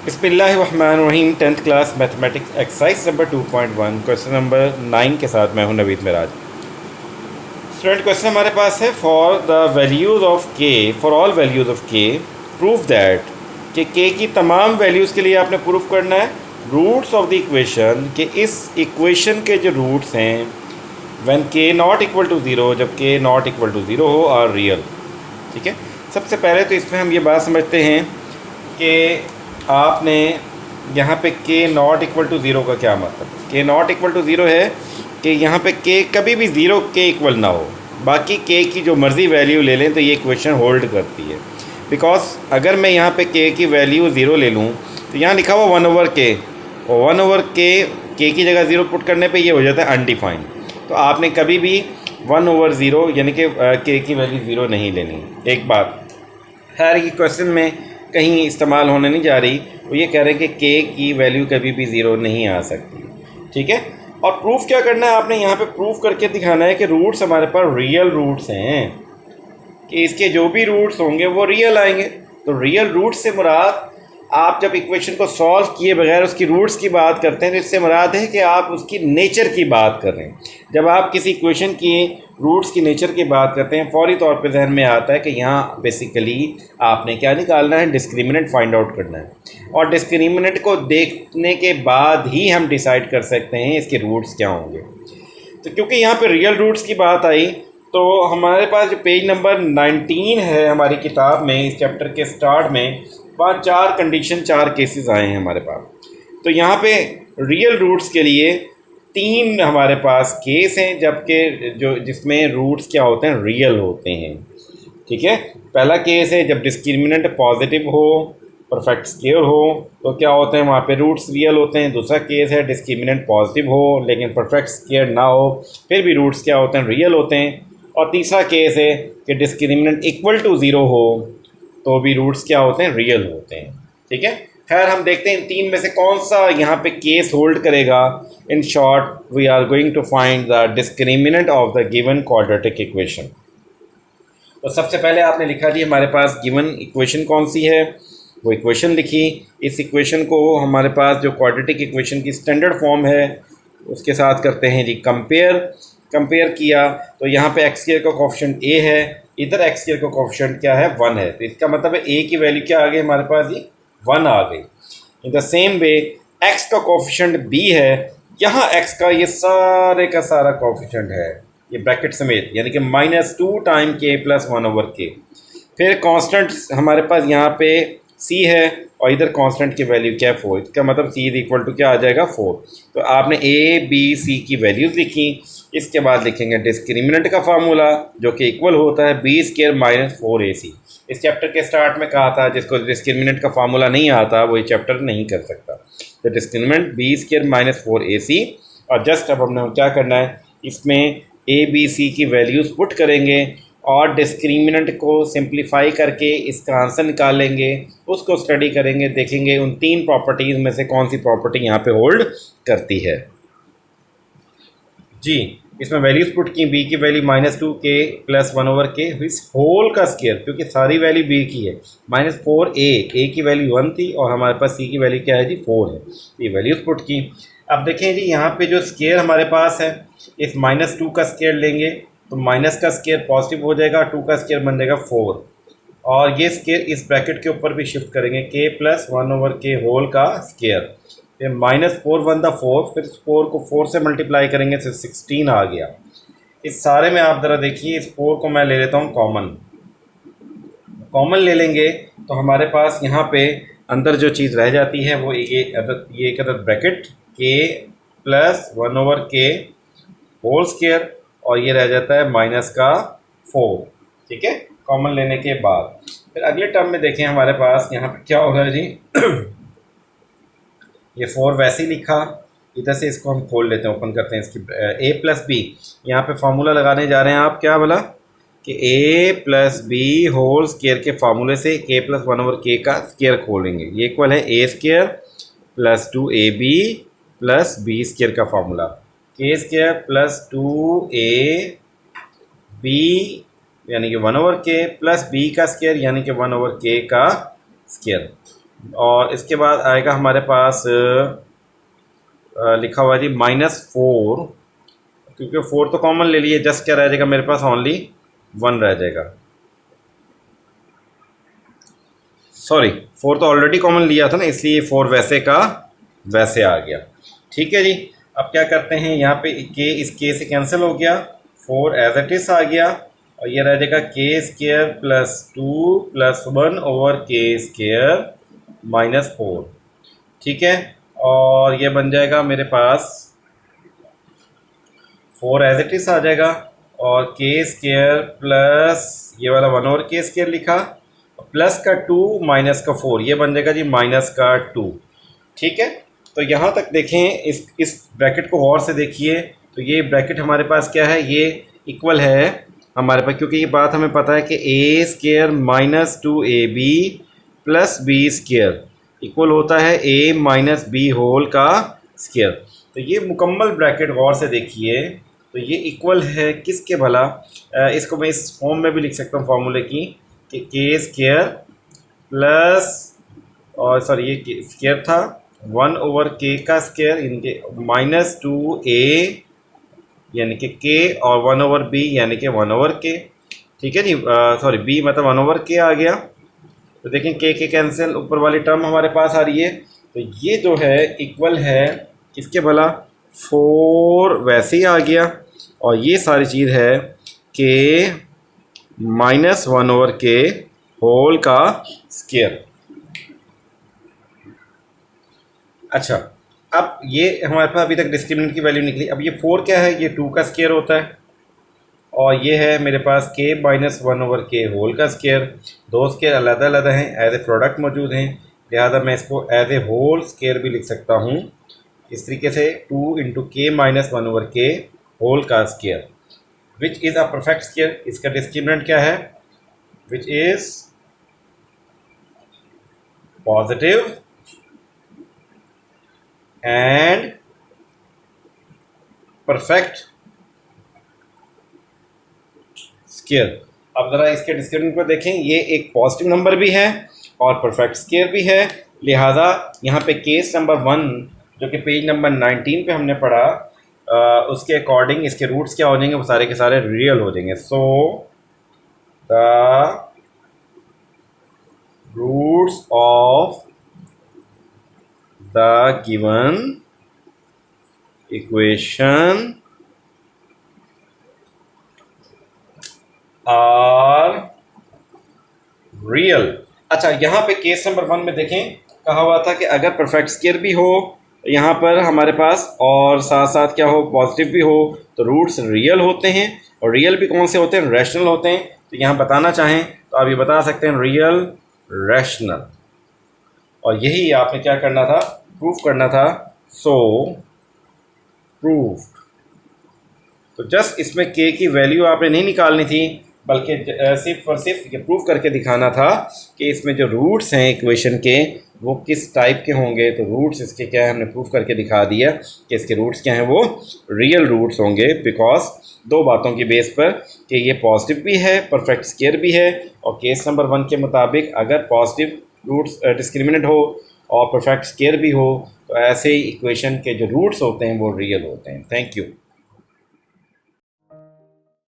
बिस्मिल्लाहिर्रहमानिर्रहीम। 10th class mathematics exercise number 2.1 question number 9 के साथ मैं हूं नवीद मिराज। स्टूडेंट, क्वेश्चन हमारे पास है फॉर द वैल्यूज़ ऑफ के, फॉर ऑल वैल्यूज़ ऑफ के प्रूव दैट कि के की तमाम वैल्यूज़ के लिए आपने प्रूफ करना है रूट्स ऑफ द इक्वेशन, कि इस इक्वेशन के जो रूट्स हैं व्हेन के नॉट इक्वल टू ज़ीरो, जब के नॉट इक्वल टू ज़ीरो हो, आर रियल। ठीक है, सबसे पहले तो इसमें हम ये बात समझते हैं कि आपने यहाँ पे के नॉट इक्वल टू ज़ीरो का क्या मतलब है। के नॉट इक्वल टू ज़ीरो है कि यहाँ पे के कभी भी ज़ीरो के इक्वल ना हो, बाकी के की जो मर्ज़ी वैल्यू ले लें तो ये इक्वेशन होल्ड करती है। बिकॉज अगर मैं यहाँ पे के की वैल्यू ज़ीरो ले लूँ तो यहाँ लिखा हुआ 1/k, और 1/k की जगह ज़ीरो पुट करने पे ये हो जाता है अनडिफाइंड। तो आपने कभी भी 1/0 यानी कि के की वैल्यू ज़ीरो नहीं लेनी। एक बात खैर ये क्वेश्चन में कहीं इस्तेमाल होने नहीं जा रही, वो ये कह रहे हैं कि के की वैल्यू कभी भी ज़ीरो नहीं आ सकती। ठीक है, और प्रूफ क्या करना है आपने यहाँ पे प्रूफ करके दिखाना है कि रूट्स हमारे पास रियल रूट्स हैं, कि इसके जो भी रूट्स होंगे वो रियल आएंगे। तो रियल रूट्स से मुराद, आप जब इक्वेशन को सॉल्व किए बगैर उसकी रूट्स की बात करते हैं तो इससे मुराद है कि आप उसकी नेचर की बात कर रहे हैं। जब आप किसी इक्वेशन की रूट्स की नेचर की बात करते हैं फौरी तौर पे जहन में आता है कि यहाँ बेसिकली आपने क्या निकालना है, डिस्क्रिमिनेंट फाइंड आउट करना है, और डिस्क्रिमिनेंट को देखने के बाद ही हम डिसाइड कर सकते हैं इसके रूट्स क्या होंगे। तो क्योंकि यहाँ पे रियल रूट्स की बात आई तो हमारे पास जो पेज नंबर 19 है हमारी किताब में, इस चैप्टर के स्टार्ट में, वहाँ 4 कंडीशन 4 केसेस आए हैं हमारे पास। तो यहाँ पे रियल रूट्स के लिए 3 हमारे पास केस हैं, जबकि जो जिसमें रूट्स क्या होते हैं, रियल होते हैं। ठीक है, पहला केस है जब डिस्क्रिमिनेंट पॉजिटिव हो, परफेक्ट स्क्वायर हो, तो क्या होते हैं वहाँ पे रूट्स रियल होते हैं। दूसरा केस है डिस्क्रिमिनेंट पॉजिटिव हो लेकिन परफेक्ट स्क्वायर ना हो, फिर भी रूट्स क्या होते हैं, रियल होते हैं। और तीसरा केस है कि डिस्क्रिमिनेंट इक्वल टू ज़ीरो हो तो भी रूट्स क्या होते हैं, रियल होते हैं। ठीक है, खैर हम देखते हैं इन 3 में से कौन सा यहाँ पे केस होल्ड करेगा। In short we are going to find the discriminant of the given quadratic equation. तो सबसे पहले आपने लिखा जी हमारे पास गिवन इक्वेशन कौन सी है, वो इक्वेशन लिखी। इस इक्वेशन को हमारे पास जो क्वाड्रेटिक इक्वेशन की स्टैंडर्ड फॉर्म है उसके साथ करते हैं जी कंपेयर किया। तो यहाँ पे एक्स स्क्वायर का कोएफिशिएंट a है, इधर एक्स स्क्वायर का कोएफिशिएंट क्या है, 1 है। तो इसका मतलब है a की वैल्यू क्या आ गई हमारे पास जी, 1 आ गई। In the same way x का कोएफिशिएंट b है, यहाँ x का ये सारे का सारा कोएफिशिएंट है ये ब्रैकेट समेत, यानी कि -2 टाइम k + 1/k। फिर कांस्टेंट हमारे पास यहाँ पे c है और इधर कांस्टेंट की वैल्यू क्या है, 4। इसका मतलब c = क्या आ जाएगा, 4। तो आपने a b c की वैल्यूज़ लिखी। इसके बाद लिखेंगे डिस्क्रिमिनेंट का फार्मूला जो कि इक्वल होता है b² - 4ac। इस चैप्टर के स्टार्ट में कहा था जिसको डिस्क्रिमिनेंट का फार्मूला नहीं आता वो ये चैप्टर नहीं कर सकता। तो डिस्क्रिमिनेंट b² - 4ac। और जस्ट अब हमने क्या करना है, इसमें a b c की वैल्यूज़ पुट करेंगे और डिस्क्रिमिनेंट को सिंप्लीफाई करके इसका आंसर निकालेंगे, उसको स्टडी करेंगे, देखेंगे उन 3 प्रॉपर्टीज़ में से कौन सी प्रॉपर्टी यहाँ पे होल्ड करती है जी। इसमें वैल्यूज़ पुट की, b की वैल्यू -2k + 1/k, इस होल का स्क्वायर, क्योंकि सारी वैल्यू b की है, -4a, a की वैल्यू 1 थी और हमारे पास c की वैल्यू क्या है जी, 4 है। ये वैल्यूज़ पुट की। अब देखें जी यहाँ पे जो स्क्वायर हमारे पास है, इस -2 का स्क्वायर लेंगे तो माइनस का स्क्वायर पॉजिटिव हो जाएगा, 2 का स्क्वायर बन जाएगा 4, और ये स्क्वायर इस ब्रैकेट के ऊपर भी शिफ्ट करेंगे, k + 1/k होल का स्क्वायर। फिर -4 × 4, फिर 4 को 4 से मल्टीप्लाई करेंगे तो 16 आ गया। इस सारे में आप ज़रा देखिए, इस 4 को मैं ले लेता हूँ कॉमन ले लेंगे तो हमारे पास यहाँ पे अंदर जो चीज़ रह जाती है वो ये एक अदद bracket k + 1/k whole square, और ये रह जाता है -4। ठीक है, कॉमन लेने के बाद फिर अगले टर्म में देखें हमारे पास यहाँ पे क्या होगा जी ये 4 वैसे ही लिखा, इधर से इसको हम खोल लेते हैं, ओपन करते हैं इसकी a + b। यहाँ पे फार्मूला लगाने जा रहे हैं आप, क्या बोला कि a + b होल स्क्वायर के फार्मूले से k + 1/k का स्क्वायर खोलेंगे। ये इक्वल है a² + 2ab + b² का फार्मूला, k² + 2ab यानी कि 1/k + b का स्क्वायर यानी कि 1/k का स्क्वायर। और इसके बाद आएगा हमारे पास लिखा हुआ जी -4, क्योंकि 4 तो कॉमन ले लिए, जस्ट क्या रह जाएगा मेरे पास, ओनली 1 रह जाएगा। सॉरी, 4 तो ऑलरेडी कॉमन लिया था ना, इसलिए 4 वैसे का वैसे आ गया। ठीक है जी। अब क्या करते हैं, यहाँ पे के इस के से कैंसिल हो गया, 4 एज इट इज आ गया, और ये रह जाएगा के स्क्र प्लस 2 प्लस 1 ओवर के स्क्र -4। ठीक है, और ये बन जाएगा मेरे पास 4 एज इट इज आ जाएगा, और के स्क्र प्लस ये वाला 1 ओवर के स्क्र लिखा, प्लस का 2 माइनस का 4, ये बन जाएगा जी माइनस का 2। ठीक है, तो यहाँ तक देखें, इस ब्रैकेट को गौर से देखिए, तो ये ब्रैकेट हमारे पास क्या है, ये इक्वल है हमारे पास, क्योंकि ये बात हमें पता है कि a square minus 2ab plus b square equal होता है a माइनस बी होल का स्क्र। तो ये मुकम्मल ब्रैकेट गौर से देखिए, तो ये इक्वल है किसके भला, इसको मैं इस फॉर्म में भी लिख सकता हूँ फार्मूले की, कि के स्क्र प्लस, और सॉरी ये स्क्र था 1 ओवर के का स्क्र, इनके -2a यानी कि के, और 1 ओवर बी यानी कि 1 ओवर के। ठीक है जी, सॉरी बी मतलब 1 ओवर के आ गया। तो देखें के कैंसिल, ऊपर वाली टर्म हमारे पास आ रही है, तो ये जो है इक्वल है किसके भला, 4 वैसे ही आ गया, और ये सारी चीज़ है के -1 ओवर के होल का स्क्र। अच्छा, अब ये हमारे पास अभी तक डिस्क्रिमिनेंट की वैल्यू निकली। अब ये 4 क्या है, ये 2 का स्क्वायर होता है, और ये है मेरे पास के -1 ओवर के होल का स्क्वायर। दो स्क्वायर अलग अलग हैं, एज ए प्रोडक्ट मौजूद हैं, लिहाजा मैं इसको एज ए होल स्क्वायर भी लिख सकता हूँ इस तरीके से, 2 इंटू के -1 ओवर के होल का square, which is a perfect square. इसका डिस्क्रिमिनेंट क्या है, which is positive and perfect square. अब ज़रा इसके डिस्क्रिमिनेंट को देखें, ये एक पॉजिटिव नंबर भी है और परफेक्ट स्क्वायर भी है, लिहाजा यहाँ पे केस नंबर 1 जो कि पेज नंबर 19 पे हमने पढ़ा, उसके अकॉर्डिंग इसके रूट्स क्या हो जाएंगे, वो सारे के सारे रियल हो जाएंगे। So the roots of the given equation are real. अच्छा, यहाँ पे केस नंबर 1 में देखें, कहा हुआ था कि अगर परफेक्ट स्क्वायर भी हो यहाँ पर हमारे पास, और साथ साथ क्या हो, पॉजिटिव भी हो, तो रूट्स रियल होते हैं। और रियल भी कौन से होते हैं, रैशनल होते हैं। तो यहाँ बताना चाहें तो आप ये बता सकते हैं रियल, रैशनल, और यही आपने क्या करना था, प्रूफ करना था। सो प्रूफ, तो जस्ट इसमें के की वैल्यू आपने नहीं निकालनी थी, बल्कि सिर्फ और सिर्फ ये प्रूफ करके दिखाना था कि इसमें जो रूट्स हैं इक्वेशन के वो किस टाइप के होंगे। तो रूट्स इसके क्या है, हमने प्रूफ करके दिखा दिया कि इसके रूट्स क्या हैं, वो रियल रूट्स होंगे, बिकॉज दो बातों की बेस पर कि ये पॉजिटिव भी है, परफेक्ट स्क्वायर भी है, और केस नंबर 1 के मुताबिक अगर पॉजिटिव रूट्स डिस्क्रिमिनेंट हो और परफेक्ट स्क्वायर भी हो, तो ऐसे ही इक्वेशन के जो रूट्स होते हैं वो रियल होते हैं। Thank you.